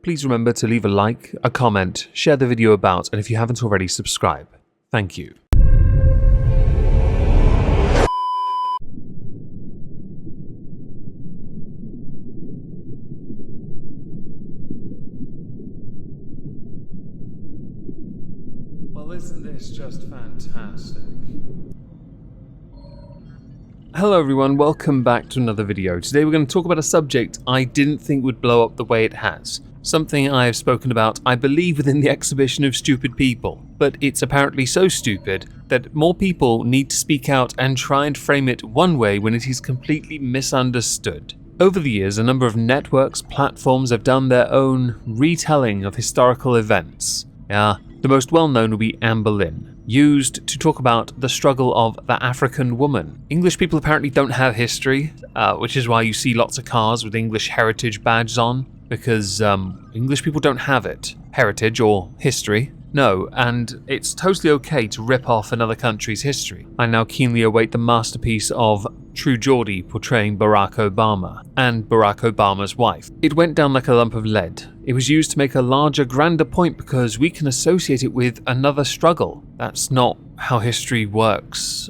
please remember to leave a like, a comment, share the video about, and if you haven't already, subscribe. Thank you. Well, isn't this just fantastic? Hello everyone, welcome back to another video. Today we're going to talk about a subject I didn't think would blow up the way it has. Something I have spoken about, I believe, within the exhibition of stupid people. But it's apparently so stupid that more people need to speak out and try and frame it one way when it is completely misunderstood. Over the years, a number of networks, platforms have done their own retelling of historical events. The most well-known will be Anne Boleyn, used to talk about the struggle of the African woman. English people apparently don't have history, which is why you see lots of cars with English heritage badges on, because English people don't have it. Heritage or history. No, and it's totally okay to rip off another country's history. I now keenly await the masterpiece of True Geordie portraying Barack Obama and Barack Obama's wife. It went down like a lump of lead. It was used to make a larger, grander point because we can associate it with another struggle. That's not how history works.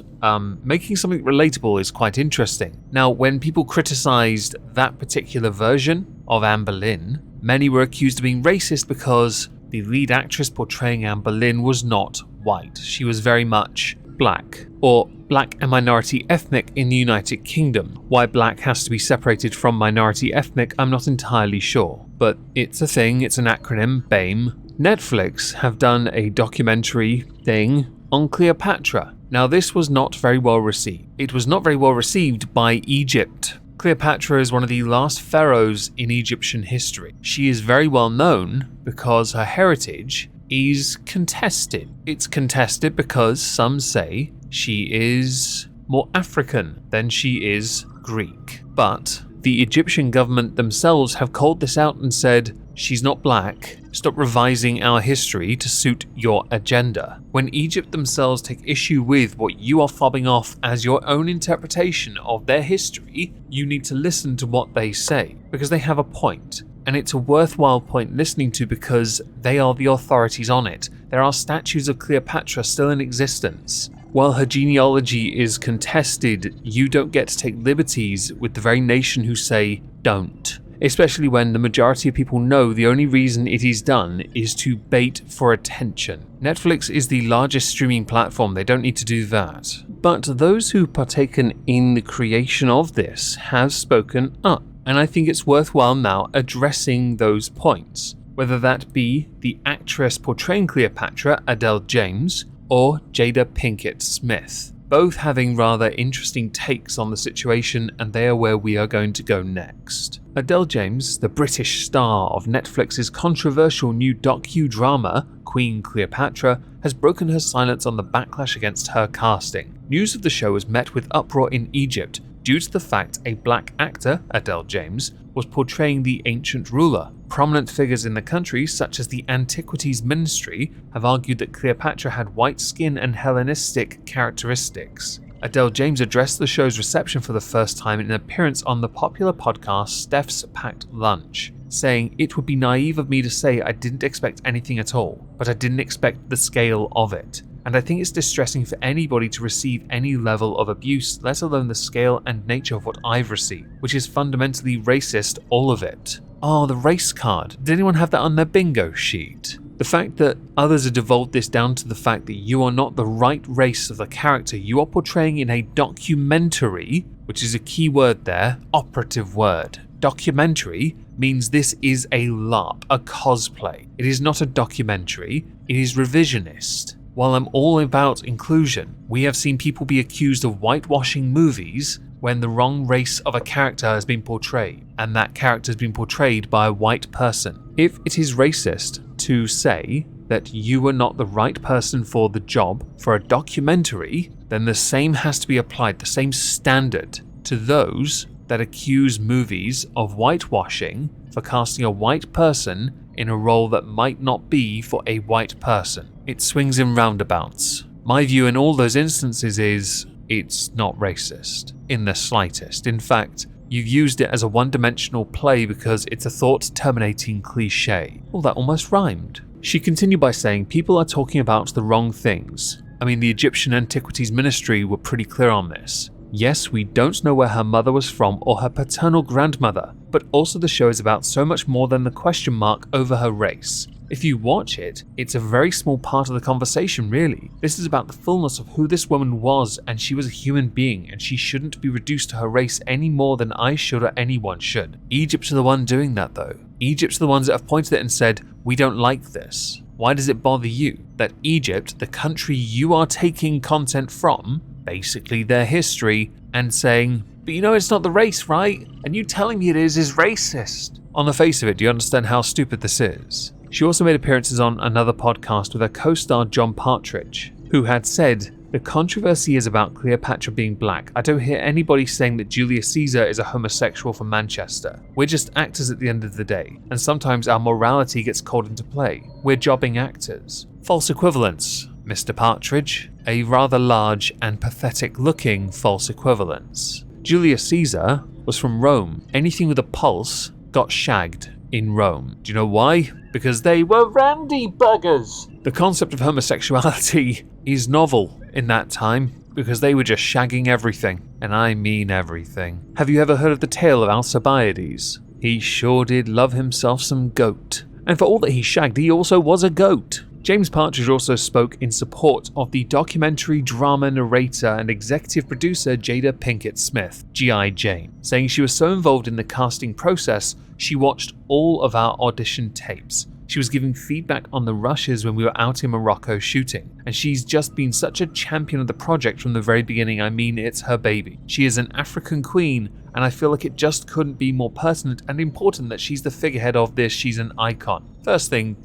Making something relatable is quite interesting. Now, when people criticized that particular version of Anne Boleyn, many were accused of being racist because the lead actress portraying Anne Boleyn was not white. She was very much black, or black and minority ethnic in the United Kingdom. Why black has to be separated from minority ethnic, I'm not entirely sure. But it's a thing, it's an acronym, BAME. Netflix have done a documentary thing on Cleopatra. Now this was not very well received. It was not very well received by Egypt. Cleopatra is one of the last pharaohs in Egyptian history. She is very well known because her heritage is contested. It's contested because some say she is more African than she is Greek. But the Egyptian government themselves have called this out and said, she's not black, stop revising our history to suit your agenda. When Egypt themselves take issue with what you are fobbing off as your own interpretation of their history, you need to listen to what they say, because they have a point. And it's a worthwhile point listening to because they are the authorities on it. There are statues of Cleopatra still in existence. While her genealogy is contested, you don't get to take liberties with the very nation who say don't. Especially when the majority of people know the only reason it is done is to bait for attention. Netflix is the largest streaming platform, they don't need to do that. But those who've partaken in the creation of this have spoken up. And I think it's worthwhile now addressing those points, whether that be the actress portraying Cleopatra, Adele James, or Jada Pinkett Smith, both having rather interesting takes on the situation, and they are where we are going to go next. Adele James, the British star of Netflix's controversial new docudrama Queen Cleopatra, has broken her silence on the backlash against her casting. News of the show was met with uproar in Egypt due to the fact a black actor, Adele James, was portraying the ancient ruler. Prominent figures in the country, such as the Antiquities Ministry, have argued that Cleopatra had white skin and Hellenistic characteristics. Adele James addressed the show's reception for the first time in an appearance on the popular podcast Steph's Packed Lunch, saying, "It would be naive of me to say I didn't expect anything at all, but I didn't expect the scale of it. And I think it's distressing for anybody to receive any level of abuse, let alone the scale and nature of what I've received, which is fundamentally racist, all of it." Oh, the race card. Did anyone have that on their bingo sheet? The fact that others have devolved this down to the fact that you are not the right race of the character you are portraying in a documentary, which is a key word there, operative word. Documentary means this is a LARP, a cosplay. It is not a documentary, it is revisionist. While I'm all about inclusion, we have seen people be accused of whitewashing movies when the wrong race of a character has been portrayed, and that character has been portrayed by a white person. If it is racist to say that you are not the right person for the job for a documentary, then the same has to be applied, the same standard, to those that accuse movies of whitewashing for casting a white person in a role that might not be for a white person. It swings in roundabouts. My view in all those instances is it's not racist in the slightest. In fact, You've used it as a one-dimensional play because it's a thought-terminating cliche. Oh, that almost rhymed. She continued by saying, people are talking about the wrong things. I mean, the Egyptian Antiquities Ministry were pretty clear on this. Yes, we don't know where her mother was from or her paternal grandmother, but also the show is about so much more than the question mark over her race. If you watch it, it's a very small part of the conversation, really. This is about the fullness of who this woman was, and she was a human being, and she shouldn't be reduced to her race any more than I should or anyone should. Egypt's the one doing that, though. Egypt's the ones that have pointed it and said, we don't like this. Why does it bother you that Egypt, the country you are taking content from, basically their history, and saying, but you know it's not the race, right? And you telling me it is racist. On the face of it, do you understand how stupid this is? She also made appearances on another podcast with her co-star John Partridge, who had said, the controversy is about Cleopatra being black. I don't hear anybody saying that Julius Caesar is a homosexual from Manchester. We're just actors at the end of the day, and sometimes our morality gets called into play. We're jobbing actors. False equivalence, Mr. Partridge. A rather large and pathetic-looking false equivalence. Julius Caesar was from Rome. Anything with a pulse got shagged in Rome. Do you know why? Because they were randy buggers. The concept of homosexuality is novel in that time because they were just shagging everything, and I mean everything. Have you ever heard of the tale of Alcibiades? He sure did love himself some goat. And for all that he shagged, he also was a goat. James Partridge also spoke in support of the documentary drama narrator and executive producer Jada Pinkett Smith, G.I. Jane, saying she was so involved in the casting process, she watched all of our audition tapes. She was giving feedback on the rushes when we were out in Morocco shooting, and she's just been such a champion of the project from the very beginning. I mean, it's her baby. She is an African queen, and I feel like it just couldn't be more pertinent and important that she's the figurehead of this. She's an icon. First thing,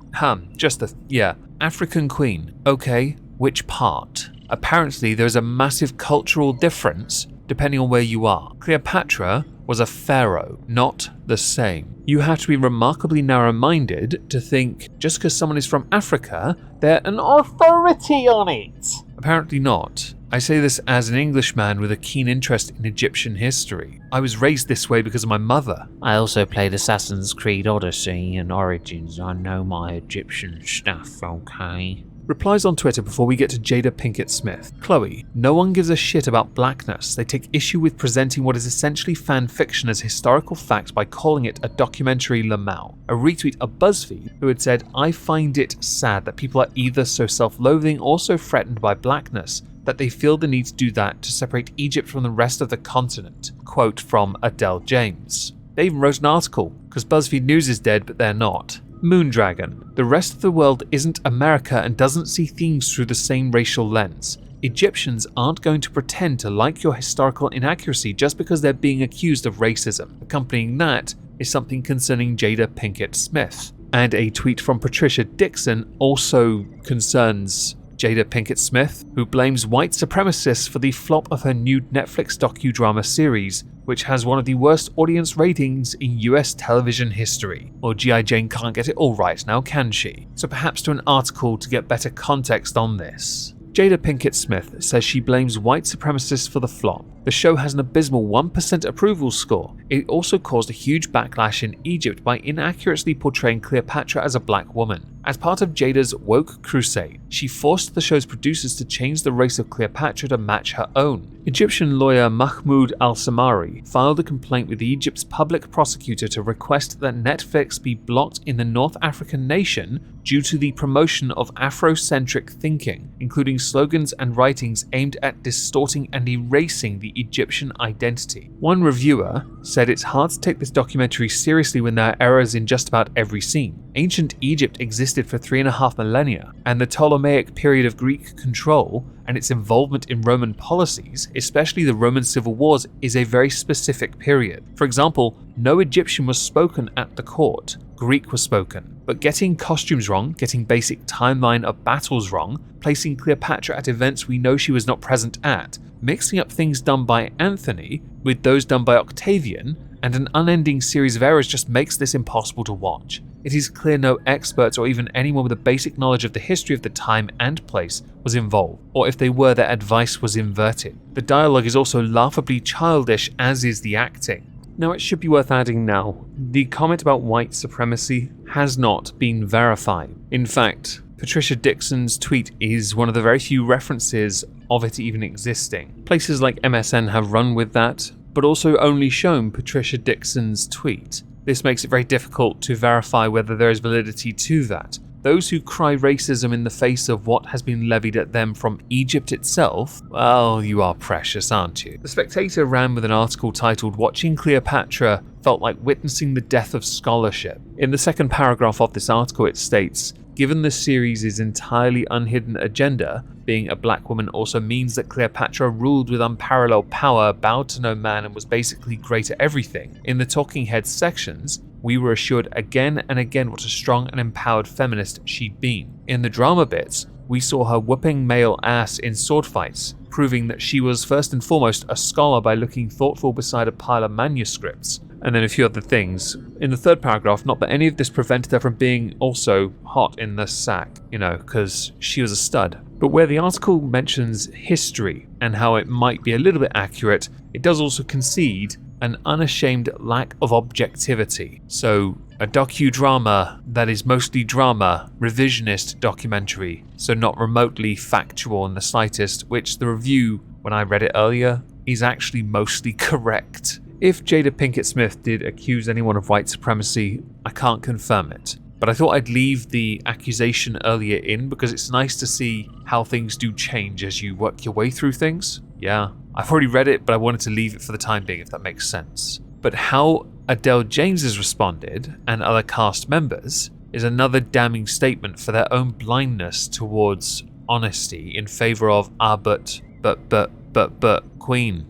African queen. Okay, which part? Apparently, there's a massive cultural difference depending on where you are. Cleopatra was a pharaoh, not the same. You have to be remarkably narrow-minded to think just because someone is from Africa, they're an authority on it. Apparently not. I say this as an Englishman with a keen interest in Egyptian history. I was raised this way because of my mother. I also played Assassin's Creed Odyssey and Origins. I know my Egyptian stuff, okay? Replies on Twitter before we get to Jada Pinkett Smith. Chloe, no one gives a shit about blackness. They take issue with presenting what is essentially fan fiction as historical fact by calling it a documentary Lamau. A retweet of BuzzFeed who had said, I find it sad that people are either so self-loathing or so threatened by blackness that they feel the need to do that to separate Egypt from the rest of the continent. Quote from Adele James. They even wrote an article, because BuzzFeed News is dead but they're not. Moondragon. The rest of the world isn't America and doesn't see themes through the same racial lens. Egyptians aren't going to pretend to like your historical inaccuracy just because they're being accused of racism. Accompanying that is something concerning Jada Pinkett Smith. And a tweet from Patricia Dixon also concerns Jada Pinkett Smith, who blames white supremacists for the flop of her new Netflix docudrama series, which has one of the worst audience ratings in US television history. Well, G.I. Jane can't get it all right now, can she? So perhaps to an article to get better context on this. Jada Pinkett Smith says she blames white supremacists for the flop. The show has an abysmal 1% approval score. It also caused a huge backlash in Egypt by inaccurately portraying Cleopatra as a black woman. As part of Jada's woke crusade, she forced the show's producers to change the race of Cleopatra to match her own. Egyptian lawyer Mahmoud al-Samari filed a complaint with Egypt's public prosecutor to request that Netflix be blocked in the North African nation due to the promotion of Afrocentric thinking, including slogans and writings aimed at distorting and erasing the Egyptian identity. One reviewer said it's hard to take this documentary seriously when there are errors in just about every scene. Ancient Egypt existed for 3.5 millennia, and the Ptolemaic period of Greek control and its involvement in Roman policies, especially the Roman civil wars, is a very specific period. For example, no Egyptian was spoken at the court. Greek was spoken. But getting costumes wrong, getting basic timeline of battles wrong, placing Cleopatra at events we know she was not present at, mixing up things done by Anthony with those done by Octavian, and an unending series of errors just makes this impossible to watch. It is clear no experts or even anyone with a basic knowledge of the history of the time and place was involved, or if they were, their advice was inverted. The dialogue is also laughably childish, as is the acting. Now, it should be worth adding now, the comment about white supremacy has not been verified. In fact, Patricia Dixon's tweet is one of the very few references of it even existing. Places like MSN have run with that, but also only shown Patricia Dixon's tweet. This makes it very difficult to verify whether there is validity to that. Those who cry racism in the face of what has been levied at them from Egypt itself, well, you are precious, aren't you? The Spectator ran with an article titled "Watching Cleopatra Felt Like Witnessing the Death of Scholarship." In the second paragraph of this article it states, "Given the series' entirely unhidden agenda, being a black woman also means that Cleopatra ruled with unparalleled power, bowed to no man, and was basically great at everything. In the talking heads sections, we were assured again and again what a strong and empowered feminist she'd been. In the drama bits, we saw her whooping male ass in sword fights, proving that she was first and foremost a scholar by looking thoughtful beside a pile of manuscripts." And then a few other things. In the third paragraph, not that any of this prevented her from being also hot in the sack, because she was a stud. But where the article mentions history and how it might be a little bit accurate, it does also concede an unashamed lack of objectivity. So, a docudrama that is mostly drama, revisionist documentary, so not remotely factual in the slightest, which the review, when I read it earlier, is actually mostly correct. If Jada Pinkett Smith did accuse anyone of white supremacy, I can't confirm it. But I thought I'd leave the accusation earlier in because it's nice to see how things do change as you work your way through things. Yeah, I've already read it, but I wanted to leave it for the time being, if that makes sense. But how Adele James has responded, and other cast members, is another damning statement for their own blindness towards honesty in favour of but Queen.